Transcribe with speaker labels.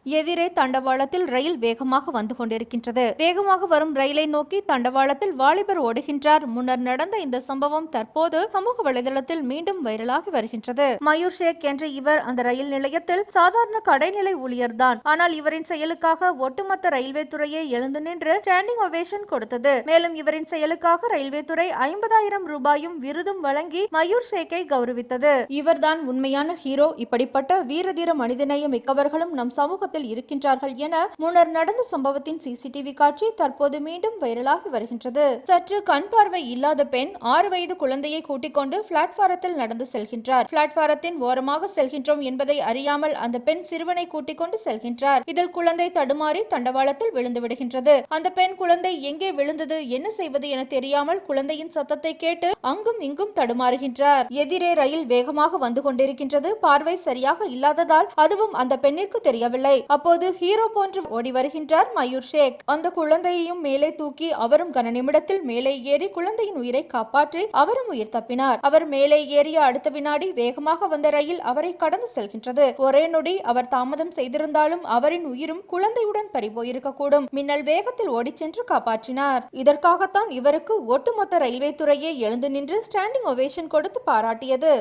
Speaker 1: எதிரே தண்டவாளத்தில் ரயில் வேகமாக வந்து கொண்டிருக்கின்றது. வேகமாக வரும் ரயிலை நோக்கி தண்டவாளத்தில் வாலிபர் ஓடுகின்றார். முன்னர் நடந்த இந்த சம்பவம் தற்போது சமூக வலைதளத்தில் மீண்டும் வைரலாகி வருகின்றது. மயூர் ஷேக் என்ற இவர் அந்த ரயில் நிலையத்தில் சாதாரண கடைநிலை ஊழியர்தான். ஆனால் இவரின் செயலுக்காக ஒட்டுமொத்த ரயில்வே துறையே எழுந்து நின்று ஸ்டாண்டிங் ஒவேஷன் கொடுத்தது. மேலும் இவரின் செயலுக்காக ரயில்வே துறை 50,000 ரூபாயும் விருதும் வழங்கி மயூர் ஷேக்கை கௌரவித்தது. இவர்தான் உண்மையான ஹீரோ. இப்படிப்பட்ட வீரதீர மனிதநேய மிக்கவர்களும் நம் சமூக இருக்கின்றார்கள் என முன்னர் நடந்த சம்பவத்தின் சிசிடிவி காட்சி தற்போது மீண்டும் வைரலாகி வருகின்றது. சற்று கண் பார்வை இல்லாத பெண் 6 வயது குழந்தையை கூட்டிக் கொண்டு பிளாட்பாரத்தில் நடந்து செல்கின்றார். பிளாட்பாரத்தின் ஓரமாக செல்கின்றோம் என்பதை அறியாமல் அந்த பெண் சிறுவனை கூட்டிக் கொண்டு செல்கின்றார். இதில் குழந்தை தடுமாறி தண்டவாளத்தில் விழுந்து விடுகின்றது. அந்த பெண் குழந்தை எங்கே விழுந்தது, என்ன செய்வது என தெரியாமல் குழந்தையின் சத்தத்தை கேட்டு அங்கும் இங்கும் தடுமாறுகின்றார். எதிரே ரயில் வேகமாக வந்து கொண்டிருக்கின்றது. பார்வை சரியாக இல்லாததால் அதுவும் அந்த பெண்ணிற்கு தெரியவில்லை. அப்போது ஹீரோ போன்று ஓடி வருகின்றார் மயூர் ஷேக். அந்த குழந்தையையும் மேலே தூக்கி அவரும் கன நிமிடத்தில் மேலே ஏறி குழந்தையின் உயிரை காப்பாற்றி அவரும் உயிர் தப்பினார். அவர் மேலே ஏறிய அடுத்த வினாடி வேகமாக வந்த ரயில் அவரை கடந்து செல்கின்றது. ஒரே நொடி அவர் தாமதம் செய்திருந்தாலும் அவரின் உயிரும் குழந்தையுடன் பறிபோயிருக்க கூடும். மின்னல் வேகத்தில் ஓடி சென்று காப்பாற்றினார். இதற்காகத்தான் இவருக்கு ஒட்டுமொத்த ரயில்வே துறையே எழுந்து நின்று ஸ்டாண்டிங் ஒவேஷன் கொடுத்து பாராட்டியது.